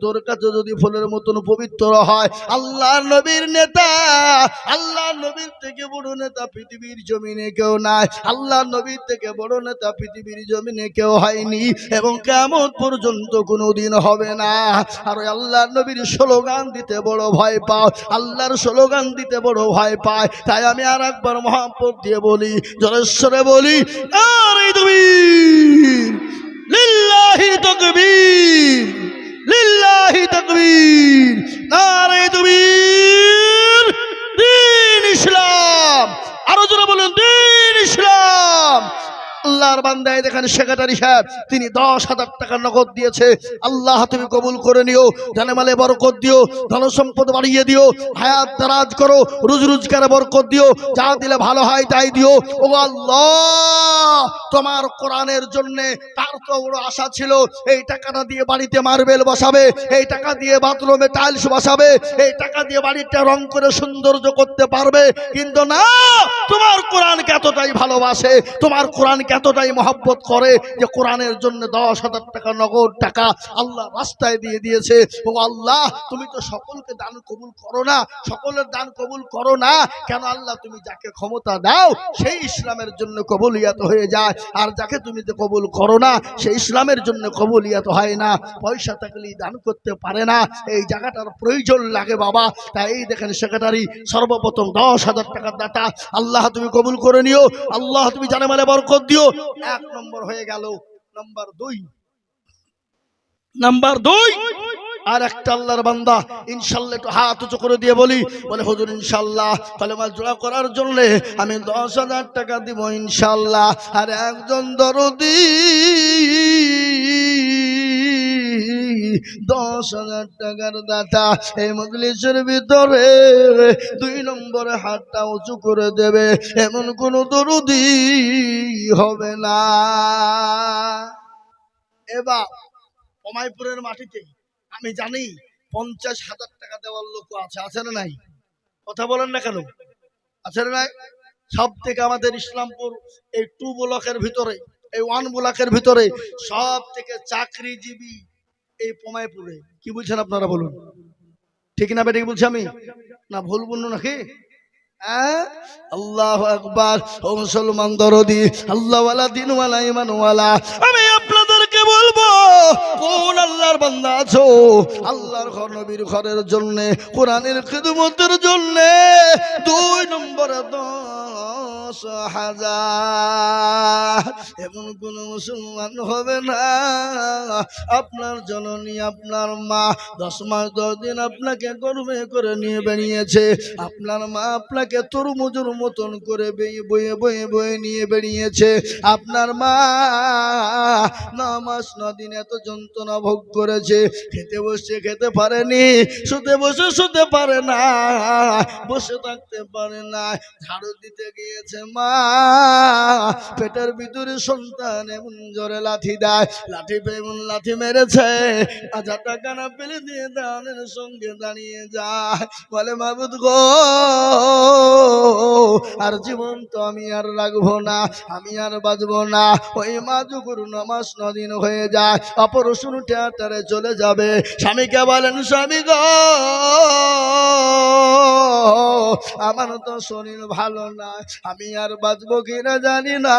তোর কাছে যদি ফুলের মতন পবিত্র হয়, আল্লাহর নবীর নেতা, আল্লাহর নবীর থেকে বড় নেতা পৃথিবীর জমিনে কেউ নাই। আল্লাহর নবীর থেকে বড় নেতা পৃথিবীর জমিনে কেউ হয়নি এবং কিয়ামত পর্যন্ত কোনোদিন হবে না। আর আল্লাহর নবীর স্লোগান দিতে বড় ভয় পাও, আল্লাহর স্লোগান দিতে বড় ভয় পায়। তাই আমি আর একবার মহব্বত দিয়ে বলি, জোরেশ্বরে বলি, নারে তাকবীর, লিল্লাহি তাকবীর, লিল্লাহি তাকবীর, নারে তাকবীর, দ্বীন ইসলাম। আরো জোরে বলুন, দ্বীন ইসলাম। আল্লাহর বান্দা দেখেন সেক্রেটারি সাহেব, তিনি 10,000 টাকা নগদ দিয়েছে। আল্লাহ তুমি কবুল করে নিও, জানে মালে বরকত দিও, ধন সম্পদ বাড়িয়ে দিও, হায়াত দারাজ করো, রোজগারে বরকত দিও, যা দিলে ভালো হয় তাই দিও। ও আল্লাহ, তোমার কোরআনের জন্য তার তো বড় আশা ছিল, এই টাকাটা দিয়ে বাড়িতে মার্বেল বসাবে, এই টাকা দিয়ে বাথরুমে টাইলস বসাবে, এই টাকা দিয়ে বাড়িটা রং করে সৌন্দর্য করতে পারবে। কিন্তু না, তোমার কোরআনকে এতটাই ভালোবাসে, তোমার কোরআনকে এতটাই মহব্বত করে যে কোরআনের জন্য 10,000 টাকা নগদ টাকা আল্লাহ রাস্তায় দিয়ে দিয়েছে। ও আল্লাহ, তুমি তো সকলকে দান কবুল করো না, সকলের দান কবুল করো না কেন? আল্লাহ তুমি যাকে ক্ষমতা দাও সেই ইসলামের জন্য কবুলিয়াত হয়ে যায়, আর যাকে তুমি তো কবুল করো না সেই ইসলামের জন্য কবুলিয়াত হয় না। পয়সা থাকলেই দান করতে পারে না, এই জায়গাটার প্রয়োজন লাগে বাবা। তাই এই দেখেন সেক্রেটারি সর্বপ্রথম 10,000 টাকার দাতা, আল্লাহ তুমি কবুল করে নিও, আল্লাহ তুমি জানে মানে বরকত দিও। 1 নম্বর হয়ে গেল। নাম্বার 2 আর একটা আল্লাহর বান্দা ইনশাআল্লাহ একটু হাত উঁচু করে দিয়ে বলে হুজুর ইনশাআল্লাহ কালেমা জোড়া করার জন্য আমি 10,000 টাকা দিব ইনশাআল্লাহ। আর একজন দরদি 10,000 টাকার দাতা এই মজলিসের ভিতরে 2 নম্বরে হাতটা উঁচু করে দেবে, এমন কোন দরুদি হবে না। এবার পমাইপুরের মাটিতে আমি জানি 50,000 টাকা দেওয়ার লোক আছে, আছে না নাই? কথা বলেন না কেন? আছে না নাই? সব থেকে আমাদের ইসলামপুর এই 2 ব্লকের ভিতরে, এই 1 ব্লকের ভিতরে সব থেকে চাকরিজীবী এই পমাইপুরে। কি বলছেন আপনারা বলুন, ঠিক না বেঠিক বলছি আমি? না ভুল বলুন নাকি? আল্লাহু আকবার। ও মুসলমান দরদি, আল্লাহওয়ালা দিনওয়ালা ইমানওয়ালা, আমি আপনাদেরকে বলবো, কোন আল্লাহর বান্দা আছো আল্লাহর ঘর নবীর ঘরের জন্য, কোরআনের খিদমতের জন্য 2 নম্বরে 10,000, এমন কোন মুসলমান হবে না আপনার জননী আপনার মা 10 মাস 10 দিন আপনাকে গর্ভে করে নিয়ে বেরিয়েছে, আপনার মা আপনাকে তরমুজের মতন করে বয়ে বয়ে বয়ে নিয়ে বেরিয়েছে, আপনার মা 9 মাস 9 দিন এত যন্ত্রণা ভোগ করেছে, খেতে বসে খেতে পারেনি, শুতে বসে শুতে পারে না, বসে থাকতে পারে না, ঝাড়ু দিতে গিয়েছে মা, পেটের ভিতরে সন্তান এমন জোরে লাথি দেয়, লাঠি এমন লাথি মেরেছে, 1000 টাকা না পেলে দিয়ে দানের সঙ্গে দাঁড়িয়ে যায়, বলে মাবুদ গো, আর জীবন তো আমি আর রাখবো না, আমি আর বাঁচবো না। ওই মা যখন 9 মাস 9 দিন হয়ে যায়, অপারেশন থিয়েটারে চলে যাবে, স্বামীকে বলেন স্বামী গো, আমার তো শরীর ভালো না, আমি আর বাঁচবো কিনা জানি না,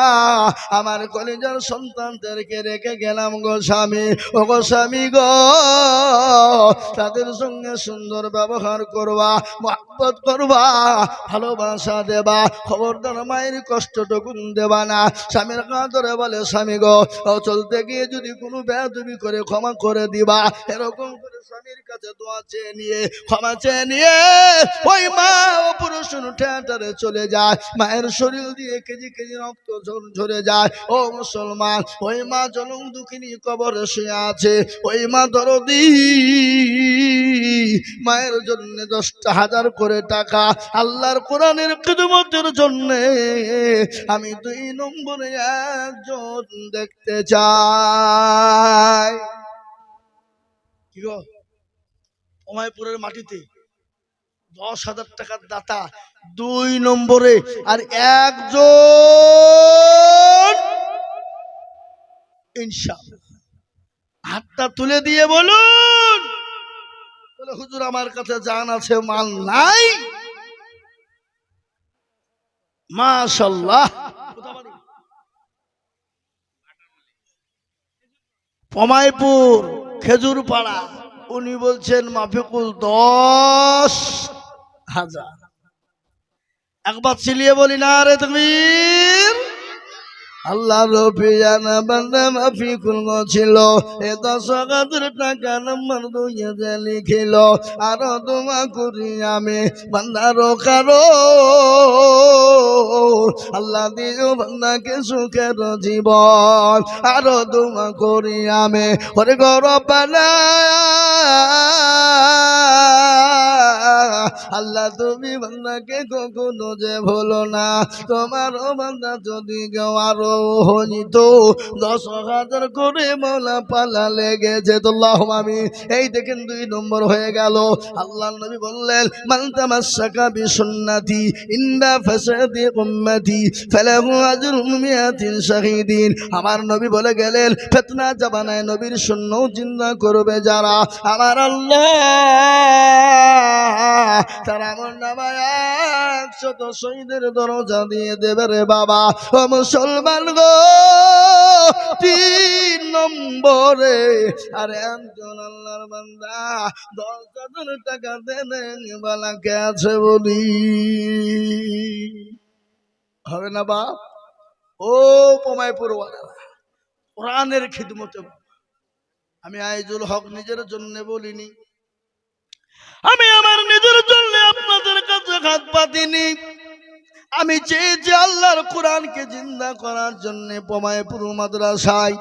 আমার কলিজার সন্তানদেরকে রেখে গেলাম গো স্বামী, ও গো স্বামী গো, তাদের সঙ্গে সুন্দর ব্যবহার করবা, মহব্বত করবা, ভালোবাসা দেবা, খবরদার মায়ের কষ্টটুকু দেবা না। স্বামীর কাঁধরে বলে স্বামী গো, চলতে গিয়ে যদি কোনো বেয়াদবি করে ক্ষমা করে দিবা, এরকম করে স্বামীর কাছে দোয়া চেয়ে নিয়ে ক্ষমা চেয়ে নিয়ে ওই মা অপারেশন থিয়েটারে চলে যায়, মায়ের শরীর দিয়ে কেজি কেজি রক্ত ঝরে যায়। ও মুসলমান, ওই মা জনম দুঃখিনী কবরে শুয়ে আছে, ওই মা দরদি মায়ের জন্য 10,000 করে টাকা আল্লাহর কোরআনের খিদমতের জন্য আমি 2 নম্বরে একজন দেখতে চাই। কি গো, পমাইপুরের মাটিতে 10,000 টাকার দাতা 2 নম্বরে, আর একজন ইনশাআল্লাহ। হাতটা তুলে দিয়ে বলুন, বলে হুজুর আমার কাছে জান আছে মাল নাই। মাশাআল্লাহ। পমাইপুর খেজুর পাড়া, উনি বলছেন মাফিকুল 10,000। একবার চিলিয়ে বলি না রে তাকবীর। আল্লাহ রবি জানা বান্দা মাফিকুল ছিল, এ 10,000 টাকা নম্বর 2 লিখিল, আর দোয়া করি আমি বান্দার কারো, আল্লাহ দিও বান্দাকে সুখের জীবন, আর দোয়া করি আমি ওরে গরবানা, আল্লাহ তুমি বান্দাকে কখনো যে ভুলো না, তোমার বান্দা যদি কেউ আরো হইত 10,000 করে মোলা পালা লেগেছে তো আল্লাহুম্মা আমিন। এই দেখেন 2 নম্বর হয়ে গেল। আল্লাহর নবী বললেন মান তামাসসাকা বিসুন্নতি ইনদা ফাসাদি উম্মতি ফালাহু আজরুম মিয়াতিন শাহীদিন। আমার নবী বলে গেলেন ফিতনা জামানায় নবীর সুন্নাহ জিন্দা করবে যারা, আমার আল্লাহ তারা আমার নামায় 100 শহীদের দরজা দিয়ে দেবে রে বাবা। ও মুসলমান গো, 3 নম্বরে আর একজন আল্লাহর বান্দা 10,000 টাকা দেন বালাকে আছে বলি হবে না বাপ? ও পমাইপুর ওয়ালারা, কোরআনের খিদমতে আমি আইজুল হক নিজের জন্য বলিনি, আমি আমার নিজের জন্য আপনাদের কাছে হাত পাতিনি, আমি চেয়েছি আল্লাহর কোরআনকে জিন্দা করার জন্য পমাইপুর মাদ্রাসায়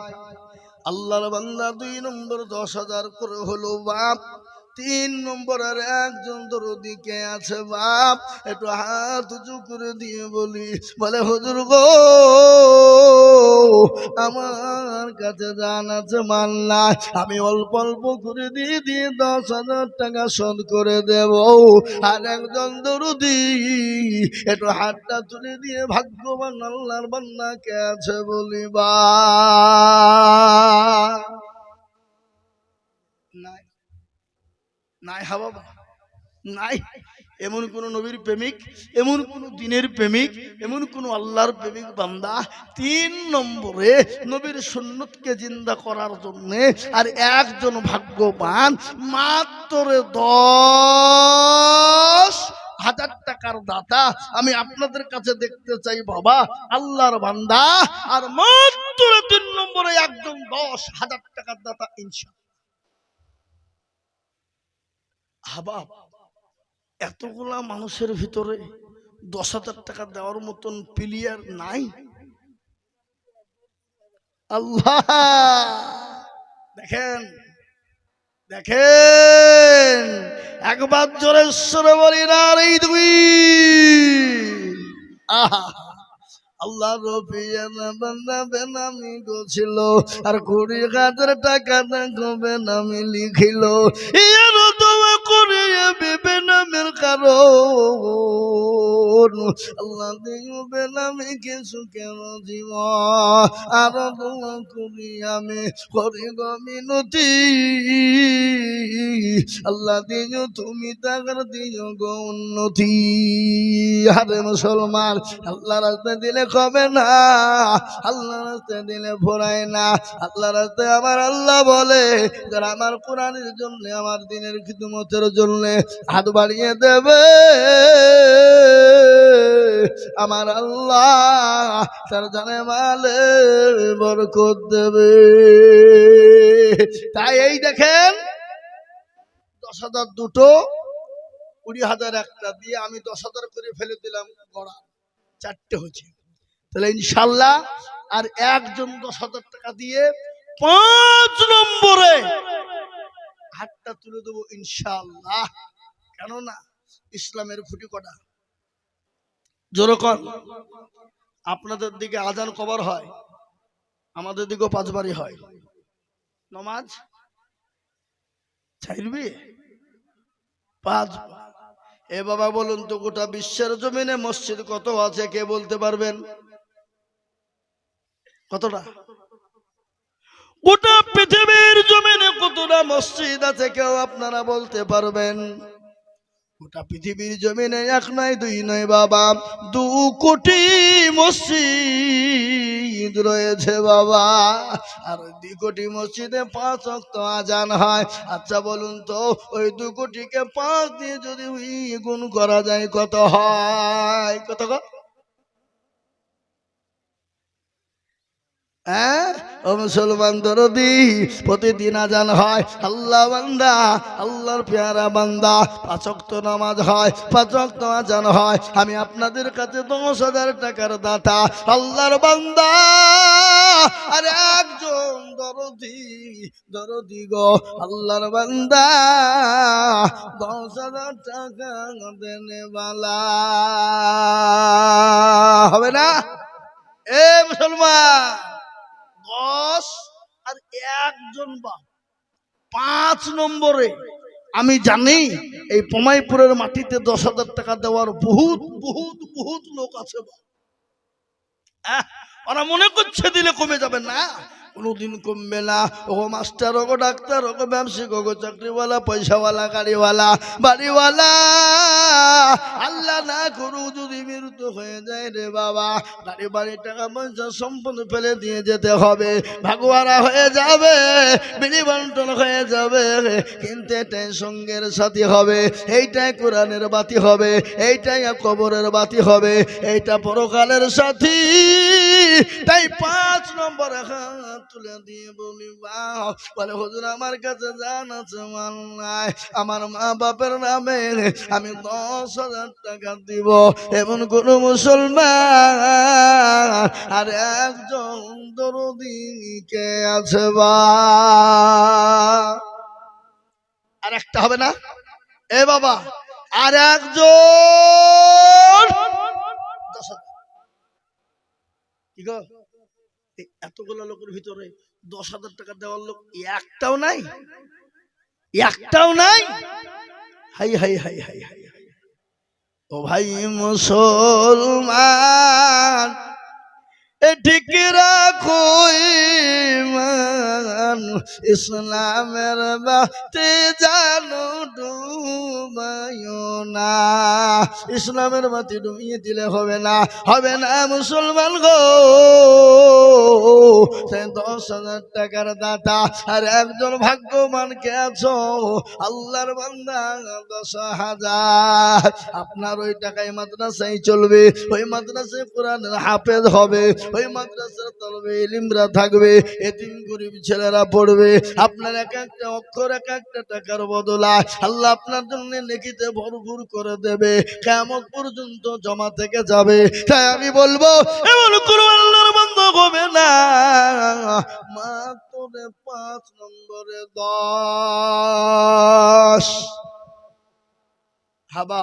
আল্লাহর বান্দা 2 নম্বর 10,000 করে হলো বাপ। 3 নম্বরের একজন দরদি কে আছে বাপ? একটু হাত উঁচু করে দিয়ে বলি, বলে হুজুর গো আমার কাছে জান আছে মাল নাই, আমি অল্প অল্প করে দিয়ে 10,000 টাকা শোধ করে দেব। আর একজন দরদি একটু হাতটা তুলে দিয়ে ভাগ্যবান আল্লাহর বান্দা কে আছে বলি বা নাই নাই হা বাবা নাই। এমন কোন নবীর প্রেমিক, এমন কোন দিনের প্রেমিক, এমন কোন আল্লাহর প্রেমিক বান্দা 3 নম্বরে নবীর সুন্নতকে জিন্দা করার জন্য আর একজন ভাগ্যবান মাত্র 10,000 টাকার দাতা আমি আপনাদের কাছে দেখতে চাই বাবা, আল্লাহর বান্দা আর মাত্র 3 নম্বরে একজন 10,000 টাকার দাতা ইনশাআল্লাহ। হাবা এতগুলা মানুষের ভিতরে 10,000 টাকা দেওয়ার মতন প্লেয়ার নাই। আল্লাহ দেখেন দেখেন একবার জোরে সরে বলি না এই দুই আহা আল্লাহ রবিয়ানা বেনামি গোছিল আর 20,000 টাকা দেখবে নামি লিখিল ইয়ার দোয়া করে বেনামের কারণ আল্লাহ দিও বেনামি কিছু কেন জীব আর দোয়া করি আমি করি গো মিনতি আল্লাহ দিও তুমি তাকার দিও গো উন্নতি। আরে মুসলমান আল্লাহ রাস্তায় দিলে কবে না, আল্লাহ রাস্তায় দিলে ভরায় না। আল্লাহ রাস্তায় আমার আল্লাহ বলে যারা আমার কোরআনের জন্য আমার দিনের খিদমতের জন্য হাত বাড়িয়ে দেবে আমার আল্লাহ তার জানে মালে বরকত দেবে। তাই এই দেখেন 10,000 দুটো, 20,000 একটা দিয়ে আমি 10,000 করে ফেলে দিলাম, গড়া 4টে হয়েছে। তাহলে ইনশাল্লাহ আর একজন 10,000 টাকা দিয়ে 5 নম্বরে হাতটা তুলে দেবো ইনশাল্লাহ। কেননা ইসলামের খুঁটি কটা? যেরকম আপনাদের দিকে আজান কবার হয়, আমাদের দিকেও 5 বারই হয়। নামাজ চাইবে 5। এ বাবা বলুন তো গোটা বিশ্বের জমিনে মসজিদ কত আছে কে বলতে পারবেন? কতটা? গোটা পৃথিবীর জমিনে কতটা মসজিদ আছে কেউ আপনারা বলতে পারবেন? গোটা পৃথিবীর জমিনে 1 নয় 2 নয় বাবা 2 কোটি মসজিদ রয়েছে বাবা। আর 2 কোটি মসজিদে 5 ওয়াক্ত আজান হয়। আচ্ছা বলুন তো ওই 2 কোটিকে 5 দিয়ে যদি গুণ করা যায় কত হয়? কত গো? ও মুসলমান দরদি প্রতিদিন আজান হয়, আল্লাহ বান্দা আল্লাহর পেয়ারা বান্দা 5 ওয়াক্ত নামাজ হয়, 5 ওয়াক্ত আজান হয়। আমি আপনাদের কাছে 10,000 টাকার দাতা আল্লাহর বান্দা আর একজন দরদি গো আল্লাহর বান্দা 10,000 টাকা দেনে বালা হবে না? এ মুসলমান 10 আর একজন বা 5 নম্বরে আমি জানি এই পমাইপুরের মাটিতে 10,000 টাকা দেওয়ার বহুত বহুত বহুত লোক আছে। ওরা মনে করছে দিলে কমে যাবে না, কোনোদিন কমবে না। ও মাস্টার ও ডাক্তার ও ব্যবসায়িক ও চাকরিওয়ালা পয়সাওয়ালা গাড়িওয়ালা বাড়িওয়ালা আল্লাহ না করু যদি মৃত্যু হয়ে যায় রে বাবা, গাড়ি বাড়ি টাকা পয়সা সম্পদ ফেলে দিয়ে যেতে হবে, ভাগোয়ারা হয়ে যাবে, বিড়ি বন্টন হয়ে যাবে, কিন্তু এটাই সঙ্গের সাথী হবে, এইটাই কোরআনের বাতি হবে, এইটাই কবরের বাতি হবে, এইটা পরকালের সাথী তাই 5 নম্বর হাত তুলে দিয়ে বলি বাহ, বলে হুজুর আমার কাছে জান আছে মাল নাই, আমার মা বাপের নামে আমি 10,000 টাকা দিব, এমন কোন মুসলমান আর একজন দরদি কে আছে বা? আর একটা হবে না এ বাবা, আর একজন 10,000। কি গো, এতগুলো লোকের ভিতরে 10,000 টাকা দেওয়ার লোক একটাও নাই, একটাও নাই। হাই হাই হাই হাই হাই হাই। ও ভাই মুসলমান, এ ঠিক রাখো ঈমান, ইসলামের বাতি জানো ডুবাইও না। ইসলামের বাতি ডুবিয়ে দিলে হবে না, হবে না মুসলমান গো। 10,000 টাকার দাতা আর একজন ভাগ্যবান কে আছো, আল্লাহর বান্দা 10,000। আপনার ওই টাকায় মাদ্রাসায় চলবে, ওই মাদ্রাসায় কোরআনের হাফেজ হবে, ওই মাদ্রাসার তলবে ইলিমরা থাকবে, এতিম গরিব ছেলেরা পড়বে। আপনার এক একটা অক্ষর এক একটা টাকার বদলা আল্লাহ আপনার জন্য নেকিতে ভরপুর করে দেবে, কিয়ামত পর্যন্ত জমা থেকে যাবে। তাই আমি বলবো এমন কোন আল্লাহর বান্দা হবে না মাত্র 5 নম্বরে 10। হাবা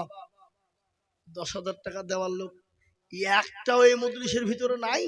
10,000 টাকা দেওয়ার লোক একটাও এই মজলিসের ভিতরে নাই।